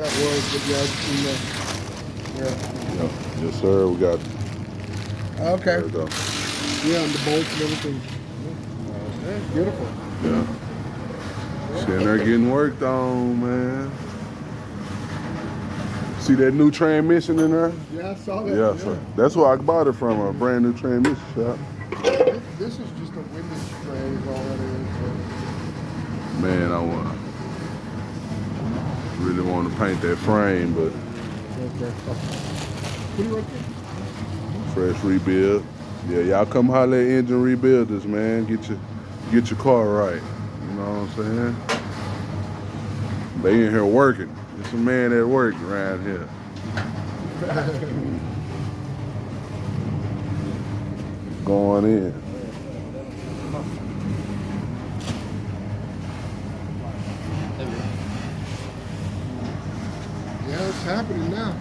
that was, but yeah, I've seen that. Yeah. Yeah. Yes, sir. We got. Okay. There we go. Yeah, and the bolts and everything. Yeah, beautiful. Yeah. Sitting there getting worked on, man. See that new transmission in there? Yeah, I saw that. Yeah, sir. That's where I bought it from, a brand new transmission shop. This is just a window tray is all that is. Man, I really want to paint that frame, but Okay. Put it right there. fresh rebuild. Yeah, y'all come holler at Engine Rebuilders, man. Get your car right. You know what I'm saying? They in here working. There's a man at work around here. Going in. Yeah, it's happening now.